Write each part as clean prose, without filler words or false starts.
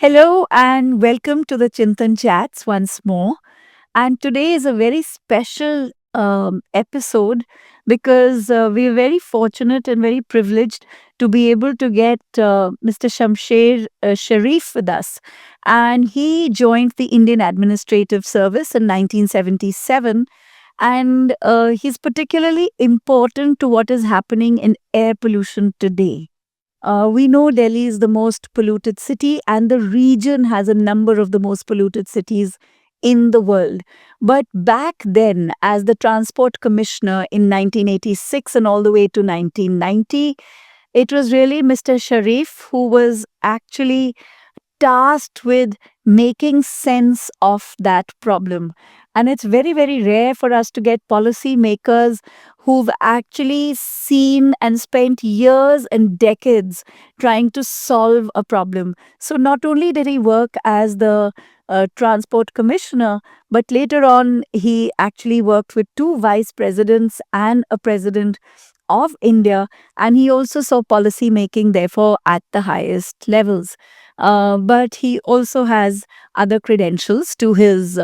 Hello and welcome to the Chintan Chats once more. And today is a very special episode because we're very fortunate and very privileged to be able to get Mr. Shamsher Sharif with us. And he joined the Indian Administrative Service in 1977. And he's particularly important to what is happening in air pollution today. We know Delhi is the most polluted city, and the region has a number of the most polluted cities in the world. But back then, as the Transport Commissioner in 1986 and all the way to 1990, it was really Mr. Sharif who was actually tasked with making sense of that problem. And it's very, very rare for us to get policymakers who've actually seen and spent years and decades trying to solve a problem. So, not only did he work as the transport commissioner, but later on, he actually worked with two vice presidents and a president of India. And he also saw policy making, therefore, at the highest levels. But he also has other credentials to his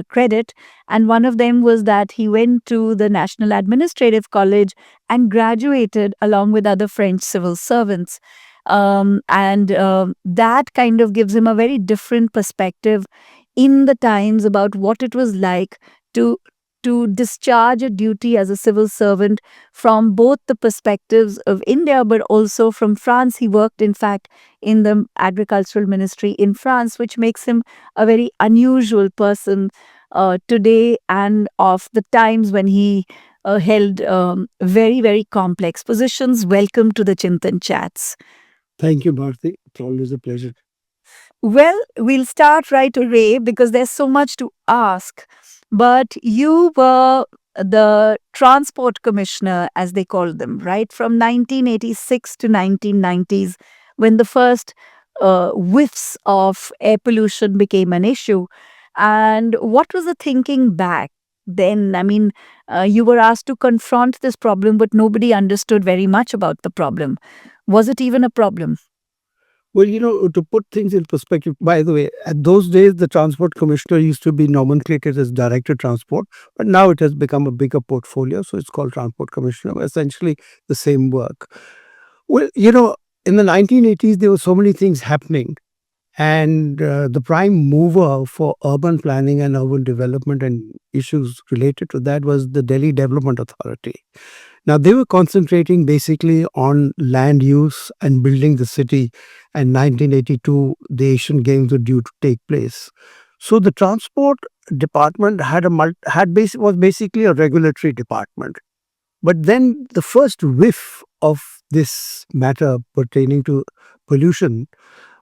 credit. And one of them was that he went to the National Administrative College and graduated along with other French civil servants. And that kind of gives him a very different perspective in the times about what it was like to discharge a duty as a civil servant from both the perspectives of India, but also from France. He worked, in fact, in the agricultural ministry in France, which makes him a very unusual person today and of the times when he held very, very complex positions. Welcome to the Chintan Chats. Thank you, Bharti. It's always a pleasure. Well, we'll start right away because there's so much to ask. But you were the transport commissioner, as they called them, right? From 1986 to 1990s, when the first whiffs of air pollution became an issue. And what was the thinking back then? I mean, you were asked to confront this problem, but nobody understood very much about the problem. Was it even a problem? Well, to put things in perspective, by the way, at those days, the transport commissioner used to be nomenclated as director transport, but now it has become a bigger portfolio. So it's called transport commissioner, essentially the same work. Well, in the 1980s, there were so many things happening. And the prime mover for urban planning and urban development and issues related to that was the Delhi Development Authority. Now, they were concentrating basically on land use and building the city. And 1982, the Asian Games were due to take place. So the transport department was basically a regulatory department. But then the first whiff of this matter pertaining to pollution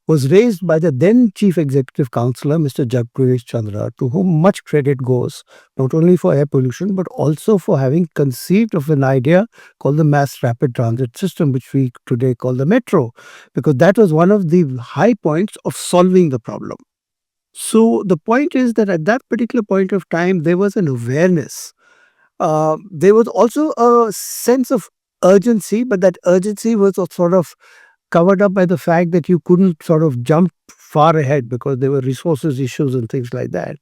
was raised by the then Chief Executive Councillor, Mr. Jagdish Chandra, to whom much credit goes, not only for air pollution, but also for having conceived of an idea called the Mass Rapid Transit System, which we today call the metro, because that was one of the high points of solving the problem. So the point is that at that particular point of time, there was an awareness. There was also a sense of urgency, but that urgency was sort of covered up by the fact that you couldn't sort of jump far ahead because there were resources issues and things like that.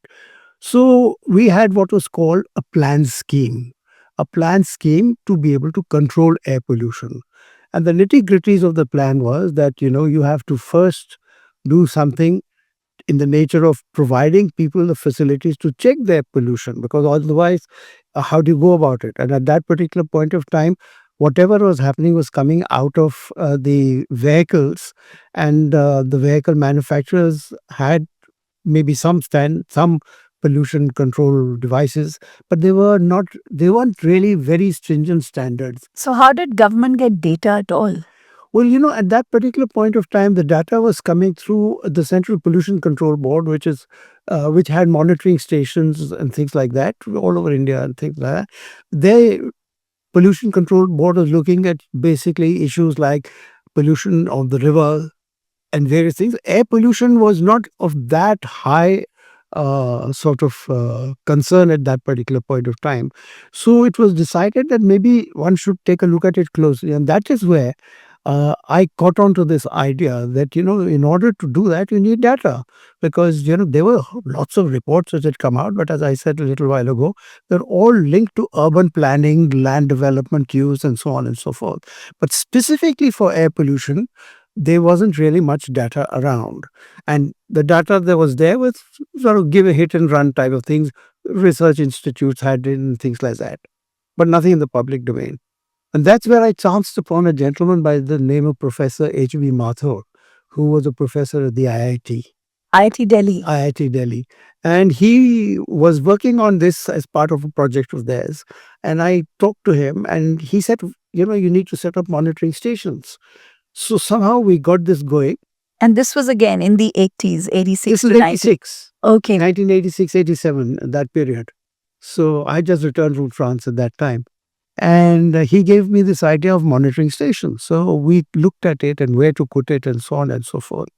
So we had what was called a plan scheme to be able to control air pollution. And the nitty-gritties of the plan was that, you have to first do something in the nature of providing people the facilities to check their pollution, because otherwise, how do you go about it? And at that particular point of time, whatever was happening was coming out of the vehicles, and the vehicle manufacturers had maybe some pollution control devices, but they weren't really very stringent standards. So, how did government get data at all? Well, at that particular point of time, the data was coming through the Central Pollution Control Board, which had monitoring stations and things like that all over India and things like that. They Pollution Control Board was looking at basically issues like pollution of the river and various things. Air pollution was not of that high concern at that particular point of time. So it was decided that maybe one should take a look at it closely. And that is where I caught on to this idea that, in order to do that, you need data because, there were lots of reports which had come out. But as I said a little while ago, they're all linked to urban planning, land development use, and so on and so forth. But specifically for air pollution, there wasn't really much data around. And the data that was there was sort of give a hit and run type of things. Research institutes had it and things like that, but nothing in the public domain. And that's where I chanced upon a gentleman by the name of Professor H.B. Mathur, who was a professor at the IIT. IIT Delhi. IIT Delhi. And he was working on this as part of a project of theirs. And I talked to him and he said, you need to set up monitoring stations. So somehow we got this going. And this was again in the 80s, 86 This is to 90. 86. Okay. 1986, 87, that period. So I just returned from France at that time. And he gave me this idea of monitoring stations. So we looked at it and where to put it and so on and so forth.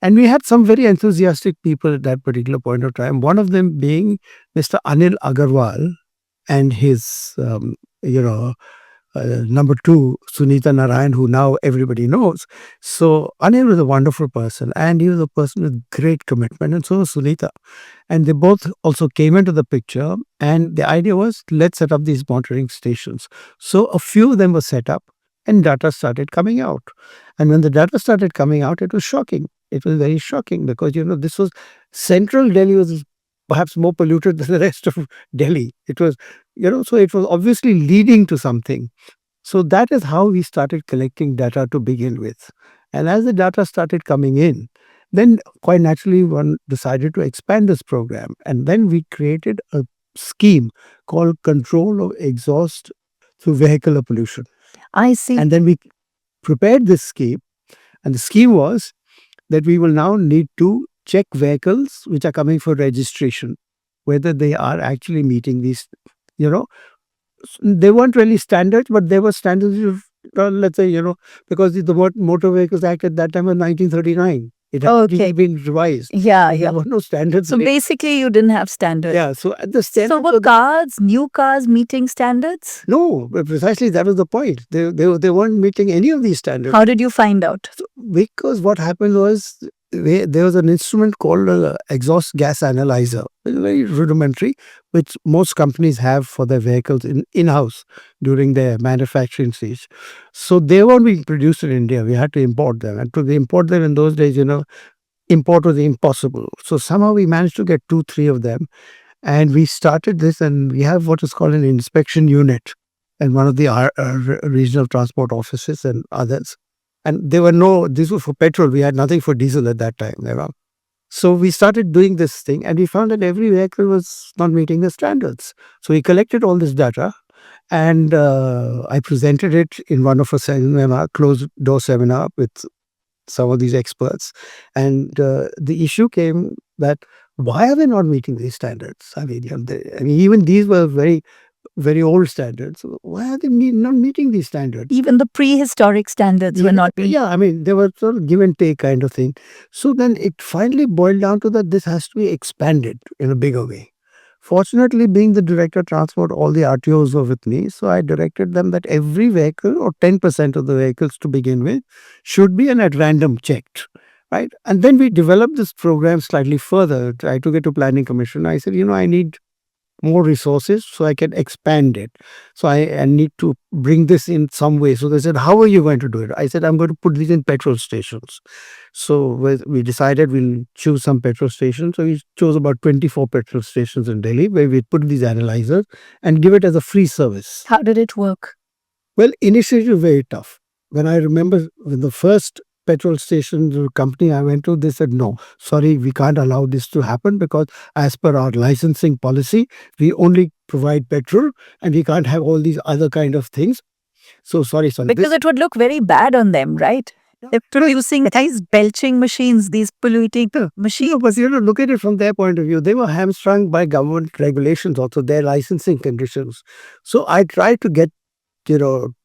And we had some very enthusiastic people at that particular point of time, one of them being Mr. Anil Agarwal and his, number two, Sunita Narayan, who now everybody knows. So Anil was a wonderful person and he was a person with great commitment, and so was Sunita. And they both also came into the picture. And the idea was, let's set up these monitoring stations. So a few of them were set up and data started coming out. And when the data started coming out, it was shocking. It was very shocking because, this was central Delhi was perhaps more polluted than the rest of Delhi. It was, so it was obviously leading to something. So that is how we started collecting data to begin with. And as the data started coming in, then quite naturally one decided to expand this program. And then we created a scheme called Control of Exhaust Through Vehicular Pollution. I see. And then we prepared this scheme. And the scheme was that we will now need to check vehicles which are coming for registration, whether they are actually meeting these, they weren't really standards, but they were standards of, let's say, because the Motor Vehicles Act at that time was 1939. It had been revised. Yeah. There were no standards. So basically you didn't have standards. Yeah, so at the standard. So were new cars meeting standards? No, precisely that was the point. They weren't meeting any of these standards. How did you find out? Because what happened was, there was an instrument called an exhaust gas analyzer, very rudimentary, which most companies have for their vehicles in-house during their manufacturing stage. So they weren't being produced in India. We had to import them. And to import them in those days, import was impossible. So somehow we managed to get 2-3 of them. And we started this, and we have what is called an inspection unit in one of the regional transport offices and others. And this was for petrol. We had nothing for diesel at that time. So we started doing this thing and we found that every vehicle was not meeting the standards. So we collected all this data and I presented it in one of a seminar, closed door seminar with some of these experts. And the issue came that why are they not meeting these standards? I mean, even these were very, very old standards. Why are they not meeting these standards? Even the prehistoric standards were not being. Yeah, I mean, they were sort of give and take kind of thing. So then it finally boiled down to that this has to be expanded in a bigger way. Fortunately, being the director of transport, all the RTOs were with me. So I directed them that every vehicle, or 10% of the vehicles to begin with, should be at random checked. Right. And then we developed this program slightly further. I took it to Planning Commission. I said, I need more resources so I can expand it. So I need to bring this in some way. So they said, how are you going to do it? I said, I'm going to put these in petrol stations. So we decided we'll choose some petrol stations. So we chose about 24 petrol stations in Delhi where we put these analyzers and give it as a free service. How did it work? Well, initially it was very tough. When I remember when the first petrol station company I went to, they said, no, sorry, we can't allow this to happen because as per our licensing policy, we only provide petrol and we can't have all these other kind of things. So sorry. Because it would look very bad on them, right? They're producing these belching machines, these polluting machines. No, but look at it from their point of view. They were hamstrung by government regulations, also their licensing conditions. So I tried to get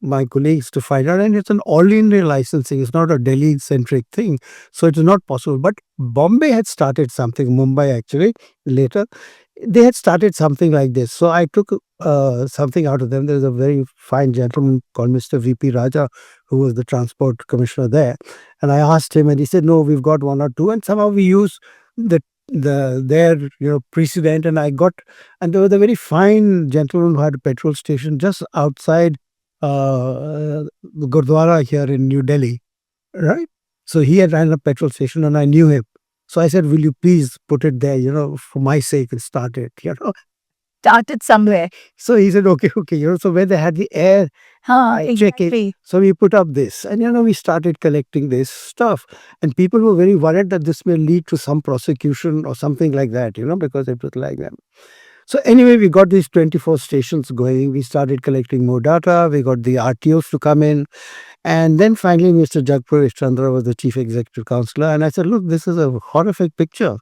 my colleagues to find out, and it's an all-India licensing. It's not a Delhi-centric thing, so it's not possible. But Bombay had started something, Mumbai actually, later. they had started something like this. So I took something out of them. There was a very fine gentleman called Mr. VP Raja, who was the transport commissioner there. And I asked him, and he said, "No, we've got one or two." And somehow we used the their precedent. And I got, and there was a very fine gentleman who had a petrol station just outside the Gurdwara here in New Delhi, right? So he had ran a petrol station, and I knew him. So I said, "Will you please put it there, for my sake, and start it." Started somewhere. So he said, "Okay, okay." So when they had the air check it, Exactly. so we put up this, and we started collecting this stuff, and people were very worried that this may lead to some prosecution or something like that, because it was like that. So anyway, we got these 24 stations going. We started collecting more data. We got the RTOs to come in. And then finally, Mr. Jagpravesh Chandra was the chief executive counselor. And I said, "Look, this is a horrific picture.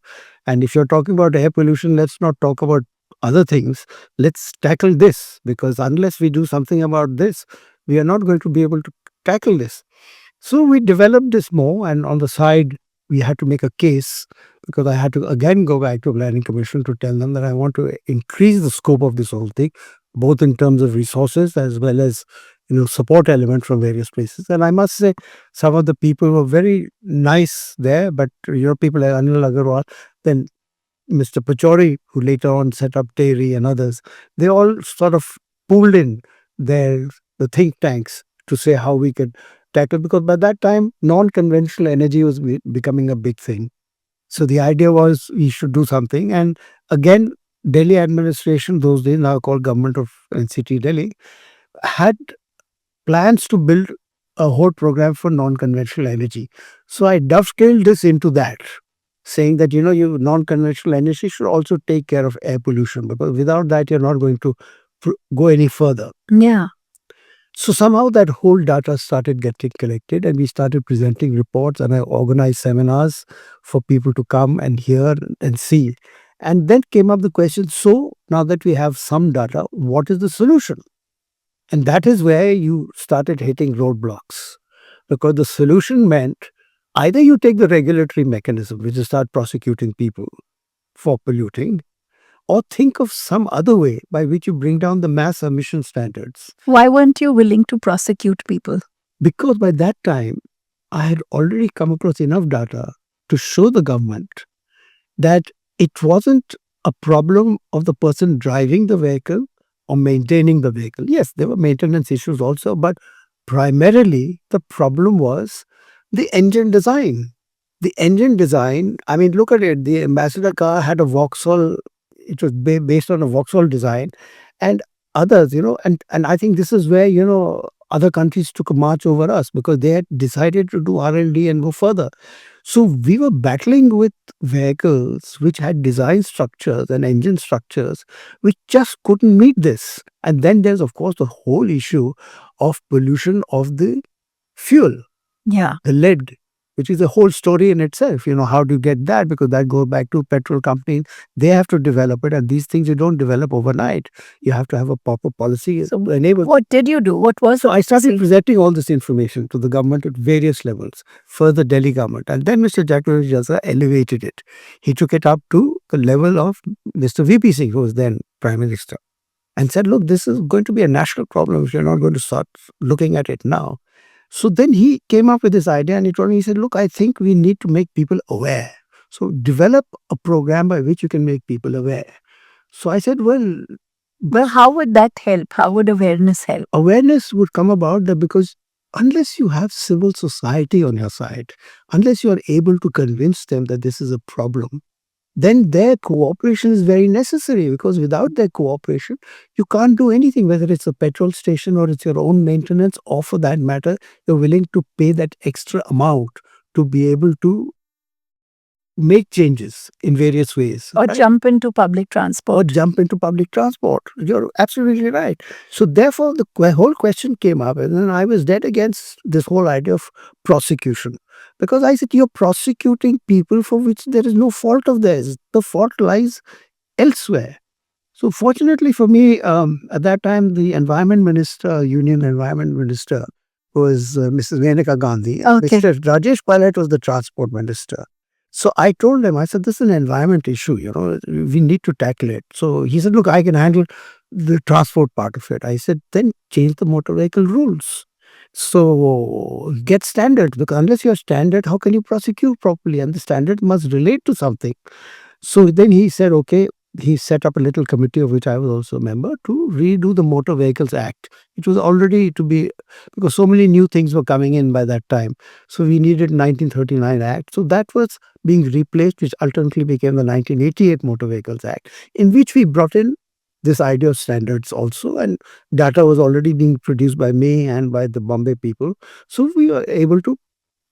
And if you're talking about air pollution, let's not talk about other things. Let's tackle this, because unless we do something about this, we are not going to be able to tackle this." So we developed this more, and on the side, we had to make a case, because I had to again go back to planning commission to tell them that I want to increase the scope of this whole thing, both in terms of resources as well as support element from various places. And I must say, some of the people were very nice there, but people like Anil Agarwal, then Mr. Pachori, who later on set up Terry and others, they all sort of pooled in the think tanks to say how we could tackle, because by that time non-conventional energy was becoming a big thing. So the idea was we should do something. And again, Delhi administration, those days now called Government of NCT Delhi, had plans to build a whole program for non-conventional energy. So I dovetailed this into that, saying that you non-conventional energy should also take care of air pollution, because without that you're not going to go any further. Yeah. So somehow that whole data started getting collected, and we started presenting reports, and I organized seminars for people to come and hear and see. And then came up the question, so now that we have some data, what is the solution? And that is where you started hitting roadblocks, because the solution meant either you take the regulatory mechanism, which is start prosecuting people for polluting, or think of some other way by which you bring down the mass emission standards. Why weren't you willing to prosecute people? Because by that time, I had already come across enough data to show the government that it wasn't a problem of the person driving the vehicle or maintaining the vehicle. Yes, there were maintenance issues also, but primarily the problem was the engine design. The engine design, I mean, look at it. The Ambassador car had a Vauxhall, it was based on a Vauxhall design, and others, and I think this is where, other countries took a march over us, because they had decided to do R&D and go further. So we were battling with vehicles which had design structures and engine structures which just couldn't meet this. And then there's, of course, the whole issue of pollution of the fuel. Yeah. The lead, which is a whole story in itself. How do you get that? Because that goes back to petrol companies. They have to develop it, and these things you don't develop overnight. You have to have a proper policy to enable. What did you do? What was So I started presenting all this information to the government at various levels, for the Delhi government. And then Mr. Jagpravesh Chandra elevated it. He took it up to the level of Mr. VP Singh, who was then Prime Minister, and said, "Look, this is going to be a national problem if you're not going to start looking at it now." So then he came up with this idea, and he told me, he said, "Look, I think we need to make people aware. So develop a program by which you can make people aware." So I said, well, how would that help? How would awareness help? Awareness would come about that, because unless you have civil society on your side, unless you are able to convince them that this is a problem, then their cooperation is very necessary, because without their cooperation, you can't do anything, whether it's a petrol station or it's your own maintenance, or for that matter, you're willing to pay that extra amount to be able to make changes in various ways. Or jump into public transport. You're absolutely right. So therefore, the whole question came up, and then I was dead against this whole idea of prosecution. Because I said, you're prosecuting people for which there is no fault of theirs. The fault lies elsewhere. So fortunately for me, at that time, the Union Environment Minister was Mrs. Menaka Gandhi. Okay. Mr. Rajesh Pilot was the Transport Minister. So I told him, I said, this is an environment issue, we need to tackle it. So he said, look, I can handle the transport part of it. I said, then change the motor vehicle rules. So get standards, because unless you're standard, how can you prosecute properly? And the standard must relate to something. So then he said, okay, he set up a little committee of which I was also a member to redo the Motor Vehicles Act. It was already to be, because so many new things were coming in by that time. So we needed 1939 Act. So that was being replaced, which ultimately became the 1988 Motor Vehicles Act, in which we brought in this idea of standards also. And data was already being produced by me and by the Bombay people. So we were able to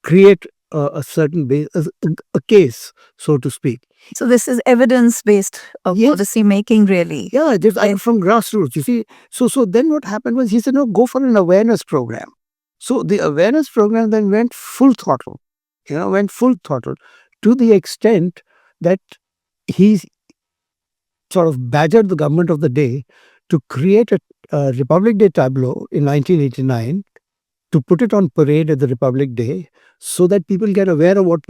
create a certain base, a case, so to speak. So this is evidence-based Yes. policy making, really. Yeah, I'm from grassroots. You see, so then what happened was he said, no, go for an awareness program. So the awareness program then went full throttle, went full throttle to the extent that he sort of badgered the government of the day to create a Republic Day tableau in 1989, to put it on parade at the Republic Day, so that people get aware of what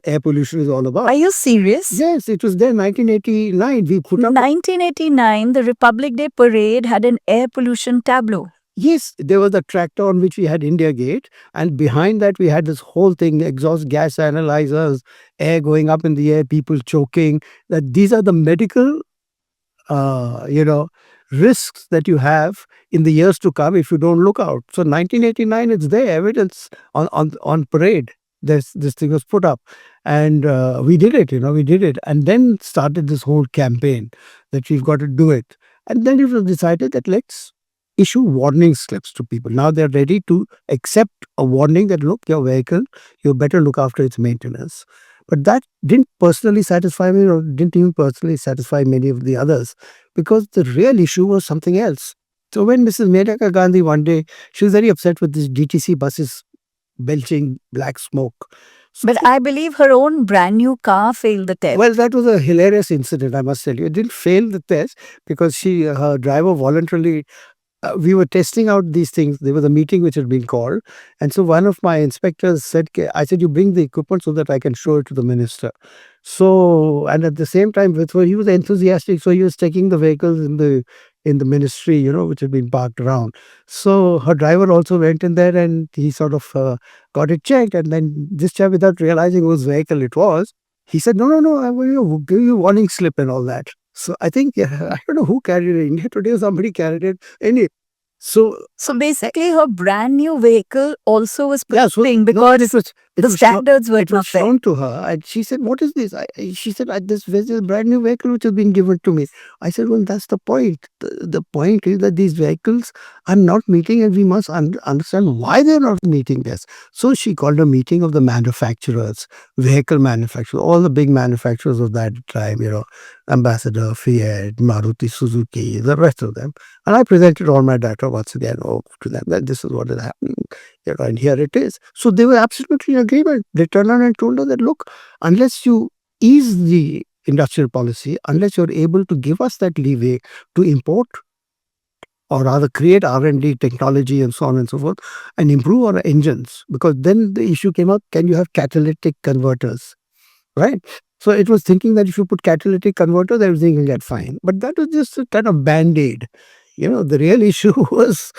air pollution is all about. Are you serious? Yes, it was there in 1989. We put up. 1989, the Republic Day parade had an air pollution tableau. Yes, there was a tractor on which we had India Gate, and behind that we had this whole thing, exhaust gas analyzers, air going up in the air, people choking. That these are the medical risks that you have in the years to come if you don't look out. So 1989, it's there, evidence on parade. This thing was put up, and we did it. We did it, and then started this whole campaign that we've got to do it. And then it was decided that let's issue warning slips to people. Now they're ready to accept a warning that, look, your vehicle, you better look after its maintenance. But that didn't personally satisfy me, or didn't even personally satisfy many of the others, because the real issue was something else. So when Mrs. Menaka Gandhi one day, she was very upset with these DTC buses belching black smoke. But I believe her own brand new car failed the test. Well, that was a hilarious incident, I must tell you. It didn't fail the test because her driver voluntarily, we were testing out these things. There was a meeting which had been called. And so one of my inspectors said, I said, you bring the equipment so that I can show it to the minister. So, and at the same time, he was enthusiastic. So he was taking the vehicles in the ministry, which had been parked around. So her driver also went in there and he sort of got it checked. And then this chap, without realizing whose vehicle it was, he said, no, I will give you warning slip and all that. So I think, I don't know who carried it. India Today or somebody carried it. So basically, her brand new vehicle also was yeah, so, polluting because the standards were it was not there. shown to her, and she said, "What is this?" She said, "This is a brand new vehicle which has been given to me." I said, "Well, that's the point. The point is that these vehicles are not meeting, and we must understand why they're not meeting this." So she called a meeting of the manufacturers, vehicle manufacturers, all the big manufacturers of that time, Ambassador, Fiat, Maruti Suzuki, the rest of them. And I presented all my data once again to them that this is what is happening, and here it is. So they were absolutely in agreement. They turned around and told her that, look, unless you ease the industrial policy, unless you're able to give us that leeway to import or rather create R&D technology and so on and so forth and improve our engines, because then the issue came up, can you have catalytic converters? Right? So it was thinking that if you put catalytic converters, everything will get fine. But that was just a kind of band-aid. The real issue was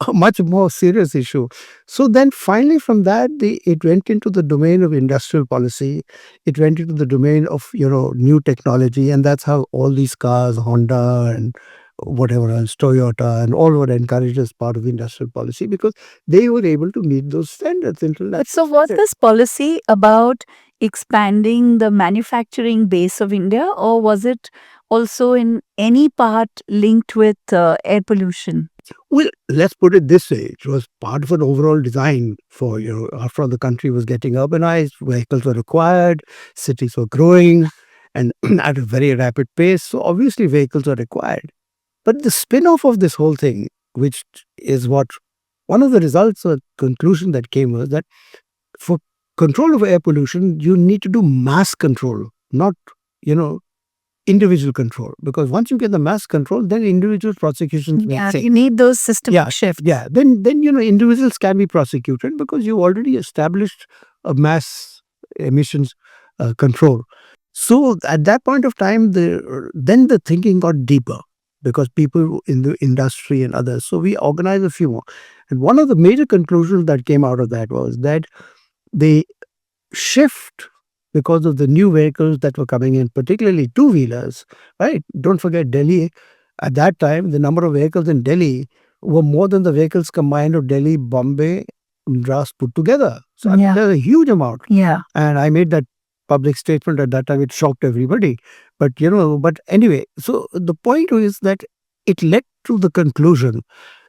a much more serious issue. So then finally from that, it went into the domain of industrial policy. It went into the domain of, new technology. And that's how all these cars, Honda and whatever else, Toyota and all were encouraged as part of industrial policy because they were able to meet those standards. But so was this policy about expanding the manufacturing base of India, or was it also in any part linked with air pollution? Well, let's put it this way. It was part of an overall design for, after all the country was getting urbanized, vehicles were required, cities were growing and at a very rapid pace. So obviously vehicles are required. But the spin-off of this whole thing, which is what one of the results or conclusion that came was that for control of air pollution, you need to do mass control, not, individual control. Because once you get the mass control, then individual prosecutions make sense. You need those systemic shifts. Yeah. Then individuals can be prosecuted because you already established a mass emissions control. So at that point of time, then the thinking got deeper because people in the industry and others. So we organized a few more. And one of the major conclusions that came out of that was that the shift, because of the new vehicles that were coming in, particularly two-wheelers, right? Don't forget Delhi. At that time, the number of vehicles in Delhi were more than the vehicles combined of Delhi, Bombay, Madras put together. So I mean, Yeah. there's a huge amount. Yeah. And I made that public statement at that time. It shocked everybody. But anyway, so the point is that it led to the conclusion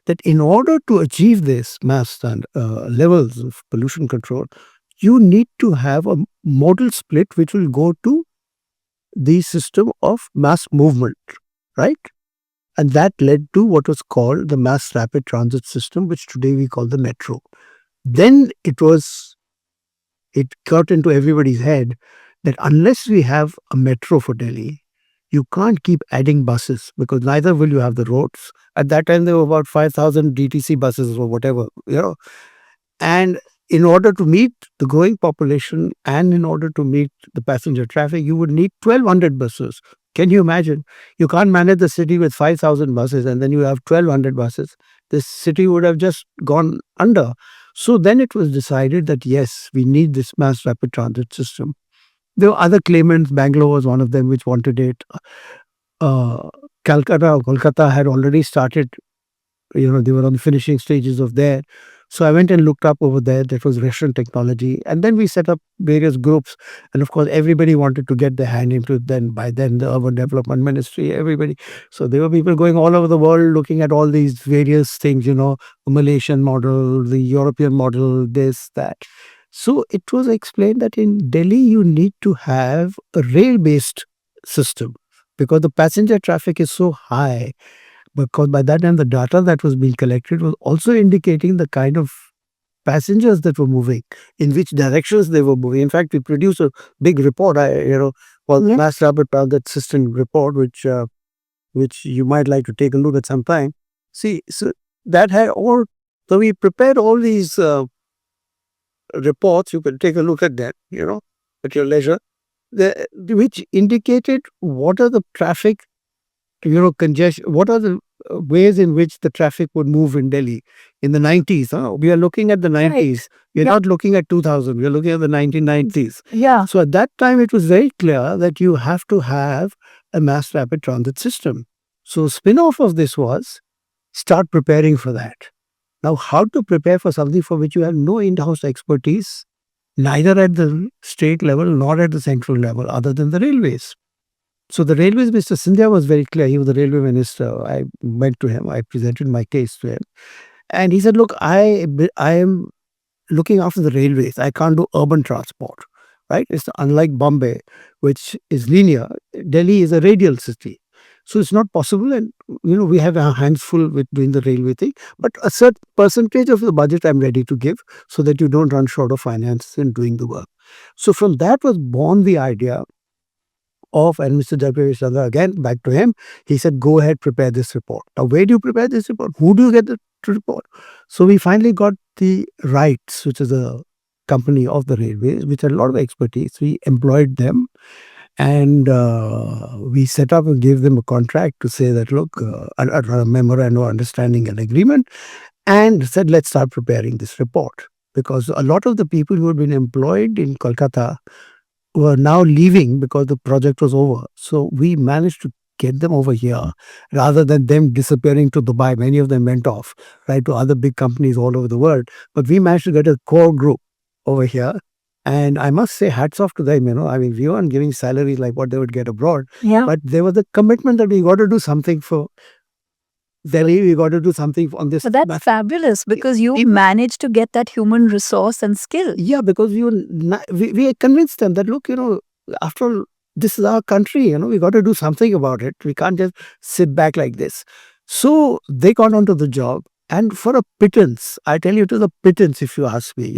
that in order to achieve this mass and levels of pollution control, you need to have a modal split which will go to the system of mass movement, right? And that led to what was called the mass rapid transit system, which today we call the metro. Then it got into everybody's head that unless we have a metro for Delhi, you can't keep adding buses because neither will you have the roads. At that time, there were about 5,000 DTC buses or whatever. And in order to meet the growing population and in order to meet the passenger traffic, you would need 1,200 buses. Can you imagine? You can't manage the city with 5,000 buses and then you have 1,200 buses. This city would have just gone under. So then it was decided that yes, we need this mass rapid transit system. There were other claimants. Bangalore was one of them which wanted it. Uh, Kolkata had already started, they were on the finishing stages of there. So I went and looked up over there. That was Russian technology. And then we set up various groups. And of course, everybody wanted to get their hand into it. Then by then, the Urban Development Ministry, everybody. So there were people going all over the world looking at all these various things, the Malaysian model, the European model, this, that. So it was explained that in Delhi, you need to have a rail-based system because the passenger traffic is so high, because by that time the data that was being collected was also indicating the kind of passengers that were moving, in which directions they were moving. In fact, we produced a big report, called Yeah. Mass Rapid Transit System Report, which you might like to take a look at sometime. See, so that had all. So we prepared all these reports. You can take a look at that, at your leisure, which indicated what are the traffic congestion. What are the ways in which the traffic would move in Delhi in the 90s? We are looking at the 90s. We're Yeah. not looking at 2000. We're looking at the 1990s. Yeah. So at that time, it was very clear that you have to have a mass rapid transit system. So spin-off of this was start preparing for that. Now, how to prepare for something for which you have no in-house expertise, neither at the state level nor at the central level, other than the railways. So the railways, Mr. Sindhya was very clear. He was the railway minister. I went to him. I presented my case to him. And he said, look, I am looking after the railways. I can't do urban transport, right? It's unlike Bombay, which is linear. Delhi is a radial city. So it's not possible. And, we have our hands full with doing the railway thing. But a certain percentage of the budget I'm ready to give so that you don't run short of finance in doing the work. So from that was born the idea of, and Mr. Jalpavesh Chandra, again, back to him, he said, go ahead, prepare this report. Now, where do you prepare this report? Who do you get the report? So we finally got the RITES, which is a company of the railways, which had a lot of expertise. We employed them and we set up and gave them a contract to say that, look, a memorandum of understanding and agreement, and said, let's start preparing this report. Because a lot of the people who had been employed in Kolkata were now leaving because the project was over. So we managed to get them over here rather than them disappearing to Dubai. Many of them went off, right, to other big companies all over the world. But we managed to get a core group over here. And I must say, hats off to them. I mean, we weren't giving salaries like what they would get abroad. Yeah. But there was the commitment that we got to do something for Delhi. We got to do something on this. So that's fabulous because you People- managed to get that human resource and skill. Yeah, because we convinced them that, look, after all, this is our country, we got to do something about it. We can't just sit back like this. So they got onto the job. And for a pittance, I tell you, it was a pittance, if you ask me,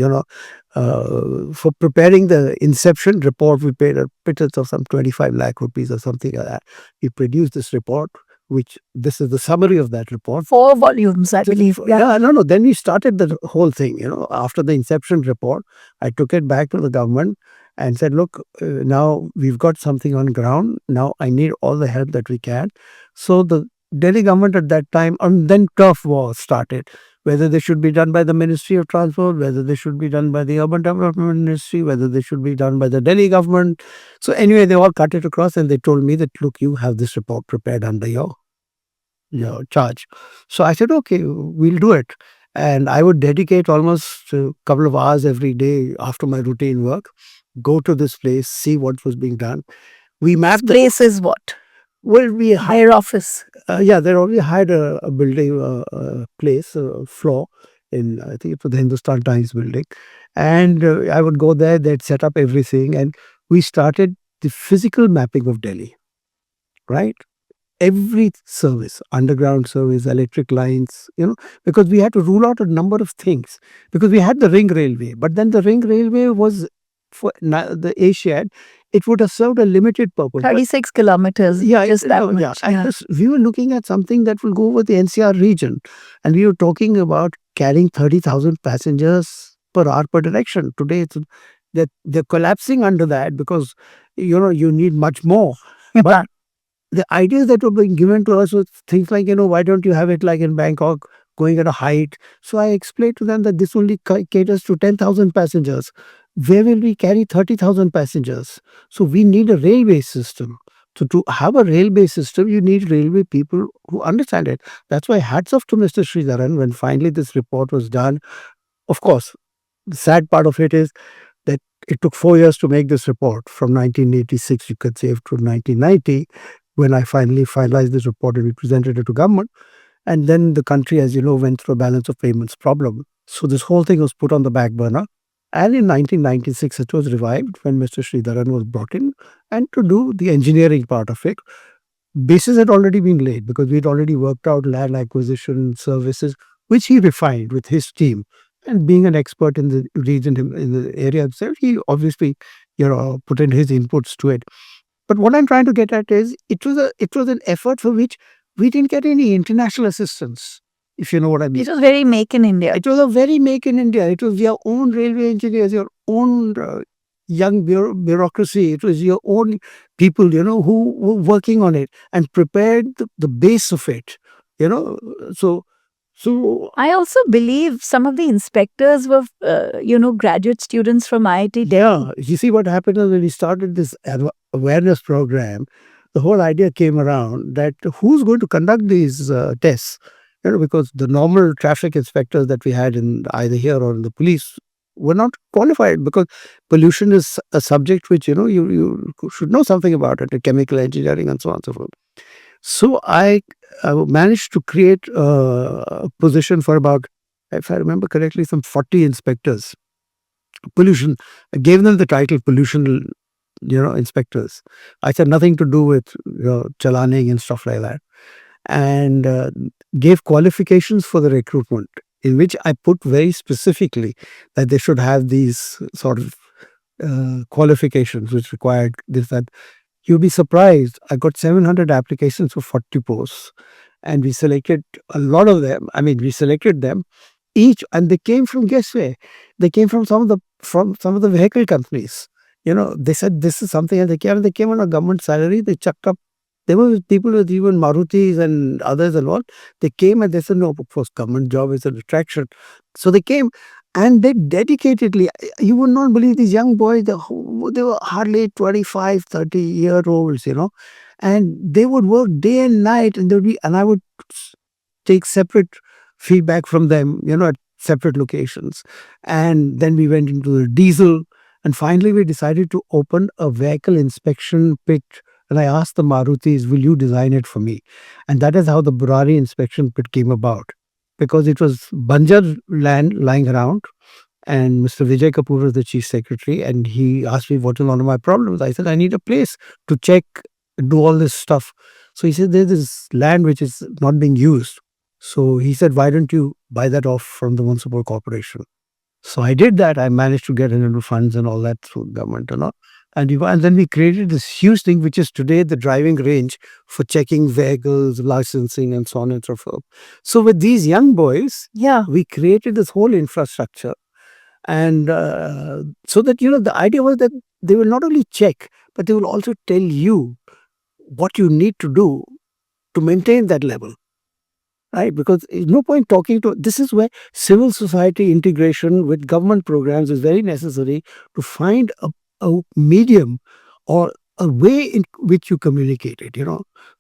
for preparing the inception report, we paid a pittance of some 25 lakh rupees or something like that. We produced this report, which this is the summary of that report. 4 volumes, I believe. Yeah, no. Then we started the whole thing, after the inception report. I took it back to the government and said, look, now we've got something on ground. Now I need all the help that we can. So the Delhi government at that time, and then turf war started, whether they should be done by the Ministry of Transport, whether they should be done by the Urban Development Ministry, whether they should be done by the Delhi government. So anyway, they all cut it across and they told me that, look, you have this report prepared under your charge. So I said, okay, we'll do it. And I would dedicate almost a couple of hours every day after my routine work, go to this place, see what was being done. We mapped the Place is what? well, we Higher office. yeah, they already had a building, place, a floor in, I think it was the Hindustan Times building. And I would go there, they'd set up everything. And we started the physical mapping of Delhi, right? Every service, underground service, electric lines, because we had to rule out a number of things. Because we had the ring railway, but then the ring railway was for the Asiad, it would have served a limited purpose. 36 kilometers. Yeah, just that much. yeah. And we were looking at something that will go over the NCR region, and we were talking about carrying 30,000 passengers per hour per direction. Today, that they're collapsing under that because you need much more. But the ideas that were being given to us was things like, why don't you have it like in Bangkok, going at a height? So I explained to them that this only caters to 10,000 passengers. Where will we carry 30,000 passengers? So we need a railway system. So to have a railway system, you need railway people who understand it. That's why hats off to Mr. Sridharan when finally this report was done. Of course, the sad part of it is that it took 4 years to make this report, from 1986, you could say, to 1990, when I finally finalized this report and we presented it to government. And then the country, as you know, went through a balance of payments problem. So this whole thing was put on the back burner. And in 1996, it was revived when Mr. Sridharan was brought in and to do the engineering part of it. Basis had already been laid because we'd already worked out land acquisition services, which he refined with his team. And being an expert in the region, in the area itself, he obviously, put in his inputs to it. But what I'm trying to get at is it was an effort for which we didn't get any international assistance, if you know what I mean. It was very make in India. It was a very make in India. It was your own railway engineers, your own young bureaucracy. It was your own people, who were working on it and prepared the base of it. So I also believe some of the inspectors were, graduate students from IIT. yeah, you see what happened is when we started this awareness program, the whole idea came around that who's going to conduct these tests? Because the normal traffic inspectors that we had in either here or in the police were not qualified, because pollution is a subject which you should know something about it, chemical engineering and so on and so forth. So I managed to create a position for about, if I remember correctly, some 40 inspectors. Pollution. I gave them the title pollution, inspectors. I said nothing to do with chalaning and stuff like that, and gave qualifications for the recruitment, in which I put very specifically that they should have these sort of qualifications which required this, that. You'll be surprised. I got 700 applications for 40 posts, and we selected a lot of them. I mean, we selected them each, and they came from, guess where? They came from some of the vehicle companies. They said this is something, and they came on a government salary. They chucked up. There were people with even Marutis and others and all. They came and they said, no, of course, government job is an attraction. So they came. And they dedicatedly, you would not believe, these young boys, they were hardly 25, 30-year-olds, and they would work day and night, and I would take separate feedback from them, at separate locations. And then we went into the diesel, and finally we decided to open a vehicle inspection pit. And I asked the Marutis, will you design it for me? And that is how the Burari inspection pit came about, because it was Banjar land lying around, and Mr. Vijay Kapoor was the chief secretary, and he asked me what is one of my problems. I said, I need a place to check, do all this stuff. So he said, there's this land which is not being used. So he said, why don't you buy that off from the Municipal Corporation? So I did that. I managed to get into funds and all that through government and all. And then we created this huge thing, which is today the driving range for checking vehicles, licensing, and so on and so forth. So with these young boys, we created this whole infrastructure. And so that, the idea was that they will not only check, but they will also tell you what you need to do to maintain that level. Right, because there's no point talking to. This is where civil society integration with government programs is very necessary to find a medium or a way in which you communicate it.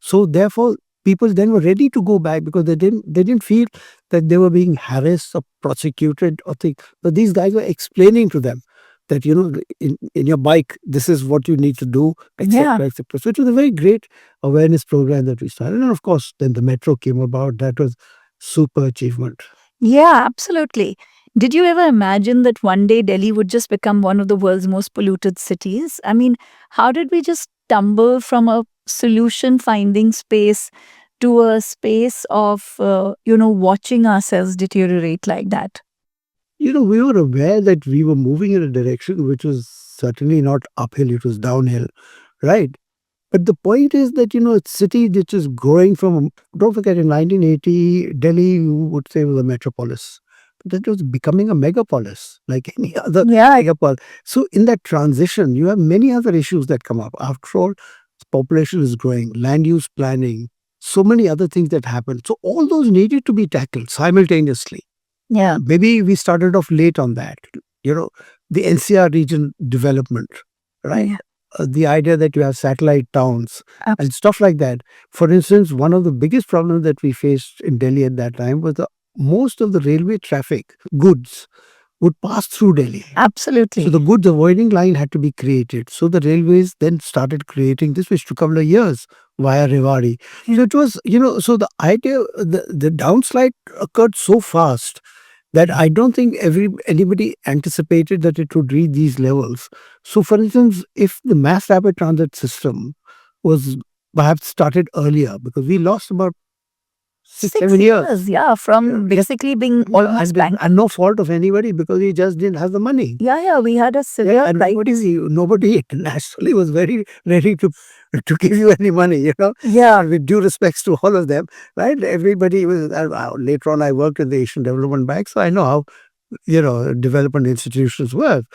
So therefore, people then were ready to go back because they didn't feel that they were being harassed or prosecuted or things. But these guys were explaining to them that in your bike this is what you need to do, etc., etc. So it was a very great awareness program that we started. And of course, then the metro came about. That was super achievement. Yeah, absolutely. Did you ever imagine that one day Delhi would just become one of the world's most polluted cities? I mean, how did we just stumble from a solution finding space to a space of, watching ourselves deteriorate like that? We were aware that we were moving in a direction which was certainly not uphill, it was downhill, right? But the point is that, it's a city which is growing from, don't forget, in 1980, Delhi, you would say, was a metropolis. But that was becoming a megapolis, like any other megapolis. So in that transition, you have many other issues that come up. After all, population is growing, land use planning, so many other things that happen. So all those needed to be tackled simultaneously. Yeah. Maybe we started off late on that. The NCR region development, right? Yeah. The idea that you have satellite towns and stuff like that. For instance, one of the biggest problems that we faced in Delhi at that time was most of the railway traffic, goods, would pass through Delhi. Absolutely. So the goods avoiding line had to be created. So the railways then started creating this, which took a couple of years via Rewari. So it was, so the idea, the downslide occurred so fast that I don't think anybody anticipated that it would reach these levels. So, for instance, if the mass rapid transit system was perhaps started earlier, because we lost about 6, 7 years. Yeah, from basically being almost blank. And no fault of anybody because we just didn't have the money. Yeah, we had a severe And nobody internationally was very ready to give you any money, Yeah. with due respects to all of them, right? Everybody was, later on I worked in the Asian Development Bank, so I know how, development institutions work.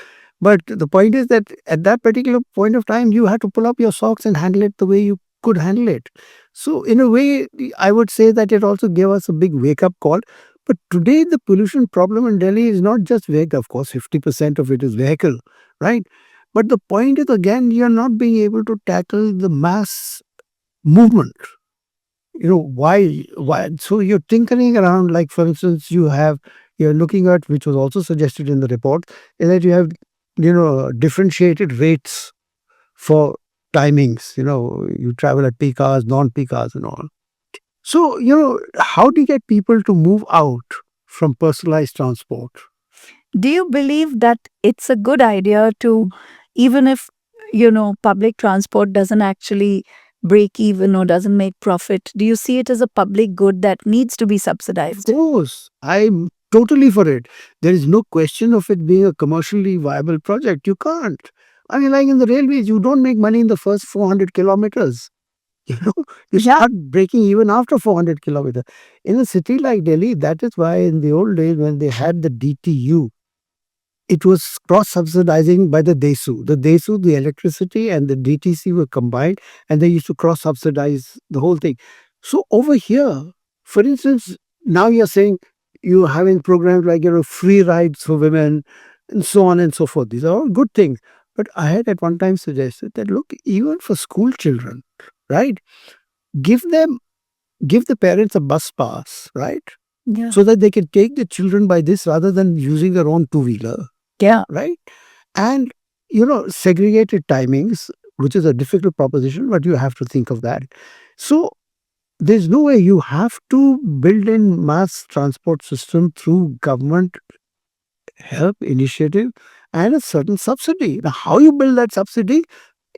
But the point is that at that particular point of time, you had to pull up your socks and handle it the way you could handle it. So in a way, I would say that it also gave us a big wake-up call. But today, the pollution problem in Delhi is not just vehicle. Of course, 50% of it is vehicle, right? But the point is, again, you're not being able to tackle the mass movement. Why? So you're tinkering around, like, for instance, you're looking at, which was also suggested in the report, is that you have, differentiated rates for timings. You travel at peak hours, non-peak hours and all. So, how do you get people to move out from personalized transport? Do you believe that it's a good idea to, even if, public transport doesn't actually break even or doesn't make profit, do you see it as a public good that needs to be subsidized? Of course, I'm totally for it. There is no question of it being a commercially viable project. You can't. I mean, like in the railways, you don't make money in the first 400 kilometers. You start breaking even after 400 kilometers. In a city like Delhi, that is why in the old days when they had the DTU, it was cross-subsidizing by the DESU. The DESU, the electricity and the DTC were combined and they used to cross-subsidize the whole thing. So over here, for instance, now you're saying you're having programs like, free rides for women and so on and so forth. These are all good things. But I had at one time suggested that, look, even for school children, right, give the parents a bus pass, right? Yeah. So that they can take the children by this rather than using their own two-wheeler. Yeah. Right. And, segregated timings, which is a difficult proposition, but you have to think of that. So there's no way. You have to build in mass transport system through government help initiative and a certain subsidy. Now, how you build that subsidy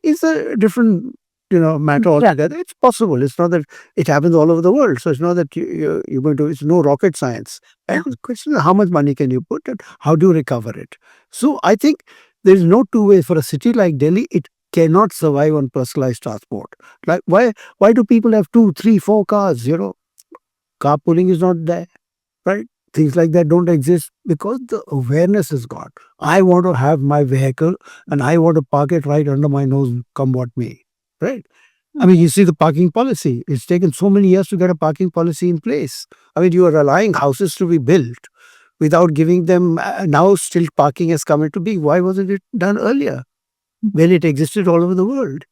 is a different matter altogether. It's possible. It's not that it happens all over the world. So it's not that you're going to. It's no rocket science. And the question is how much money can you put and how do you recover it? So I think there is no two ways for a city like Delhi. It cannot survive on personalized transport. Like why do people have 2, 3, 4 cars? Carpooling is not there, right? things like that don't exist because the awareness is gone. I want to have my vehicle and I want to park it right under my nose, come what may. Right? I mean, you see the parking policy. It's taken so many years to get a parking policy in place. I mean, you are allowing houses to be built without giving them. Now, still parking has come into being. Why wasn't it done earlier when it existed all over the world?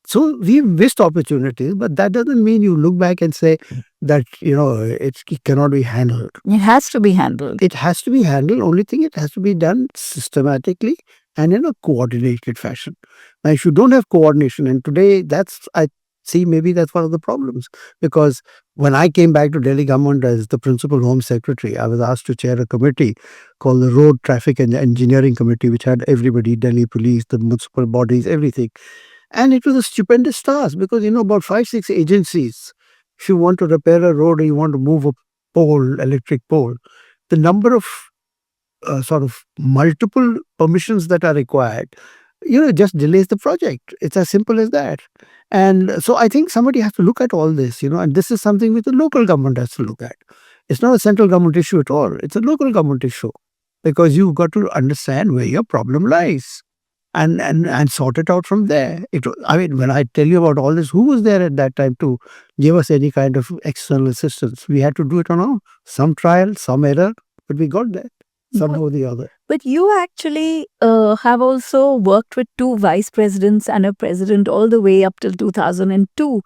So we've missed opportunities, but that doesn't mean you look back and say that, it cannot be handled. It has to be handled. It has to be handled. Only thing, it has to be done systematically and in a coordinated fashion. Now, if you don't have coordination, and today I see maybe that's one of the problems, because when I came back to Delhi government as the principal home secretary, I was asked to chair a committee called the Road Traffic and Engineering Committee, which had everybody, Delhi police, the municipal bodies, everything. And it was a stupendous task because, about 5, 6 agencies, if you want to repair a road or you want to move a pole, electric pole, the number of sort of multiple permissions that are required, just delays the project. It's as simple as that. And so I think somebody has to look at all this, and this is something which the local government has to look at. It's not a central government issue at all. It's a local government issue because you've got to understand where your problem lies and sort it out from there. I mean, when I tell you about all this, who was there at that time to give us any kind of external assistance? We had to do it on our own. Some trial, some error, but we got there somehow or the other. But you actually have also worked with two vice presidents and a president all the way up till 2002.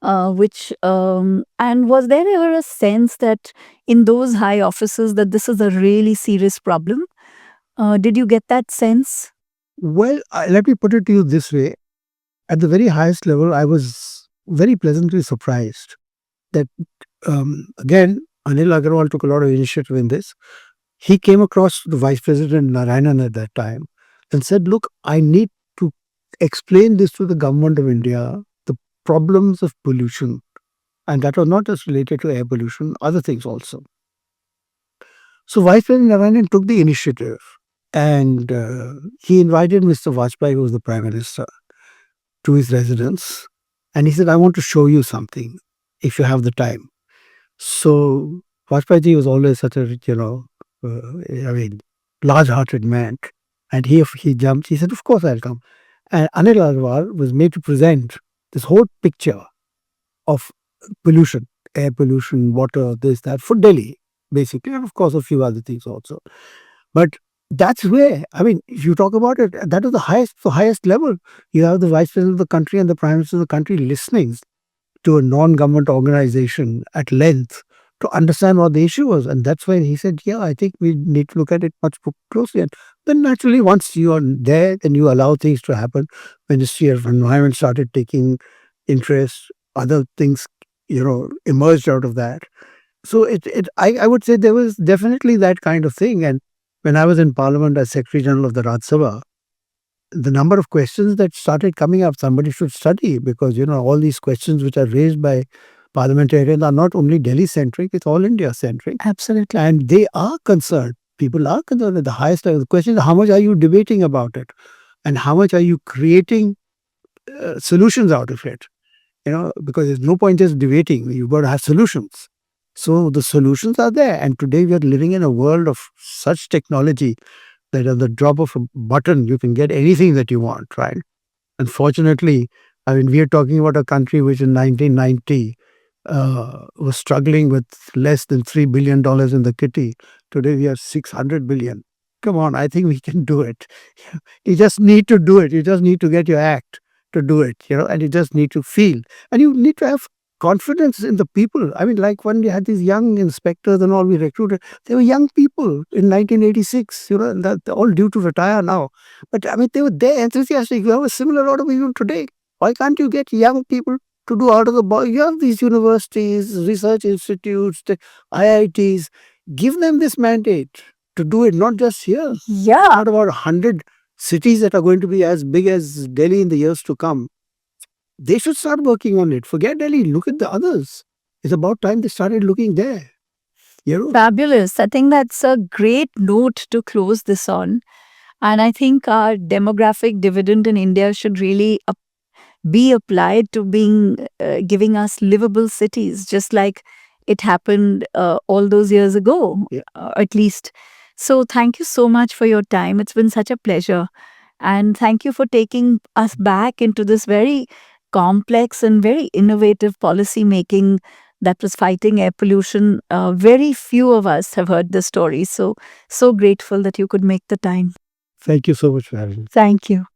And was there ever a sense that in those high offices that this is a really serious problem? Did you get that sense? Well, let me put it to you this way. At the very highest level, I was very pleasantly surprised that, again, Anil Agarwal took a lot of initiative in this. He came across the Vice President Narayanan at that time and said, look, I need to explain this to the government of India, the problems of pollution. And that was not just related to air pollution, other things also. So Vice President Narayanan took the initiative and he invited Mr. Vajpayee, who was the Prime Minister, to his residence. And he said, I want to show you something if you have the time. So Vajpayee ji was always such a, large-hearted man. And he jumped. He said, of course I'll come. And Anil Agarwal was made to present this whole picture of pollution, air pollution, water, this, that, for Delhi, basically. And of course, a few other things also. But that's where, I mean, if you talk about it, that is the highest level. You have the Vice President of the country and the Prime Minister of the country listening to a non-government organization at length to understand what the issue was. And that's when he said, yeah, I think we need to look at it much more closely. And then naturally, once you are there, then you allow things to happen. Ministry of Environment started taking interest, other things, emerged out of that. So I would say there was definitely that kind of thing. And when I was in Parliament as Secretary-General of the Rajya Sabha, the number of questions that started coming up, somebody should study because, all these questions which are raised by parliamentarians are not only Delhi-centric, it's all India-centric. Absolutely. And they are concerned. People are concerned at the highest level. The question is, how much are you debating about it? And how much are you creating solutions out of it? Because there's no point just debating. You've got to have solutions. So the solutions are there. And today we are living in a world of such technology that at the drop of a button, you can get anything that you want, right? Unfortunately, I mean, we are talking about a country which in 1990 was struggling with less than $3 billion in the kitty. Today we are 600 billion. Come on, I think we can do it. You just need to do it. You just need to get your act to do it, and you just need to feel. And you need to have confidence in the people. I mean, like when we had these young inspectors and all we recruited, they were young people in 1986, and they're all due to retire now. But I mean, they were there enthusiastic. You have a similar lot of people today. Why can't you get young people to do out of the box? You have these universities, research institutes, the IITs. Give them this mandate to do it, not just here. Yeah. Not about 100 cities that are going to be as big as Delhi in the years to come. They should start working on it. Forget Delhi. Look at the others. It's about time they started looking there. Fabulous. I think that's a great note to close this on. And I think our demographic dividend in India should really be applied to giving us livable cities, just like it happened all those years ago, at least. So thank you so much for your time. It's been such a pleasure. And thank you for taking us back into this very complex and very innovative policy making that was fighting air pollution. Very few of us have heard the story. So grateful that you could make the time. Thank you so much for having me. Thank you.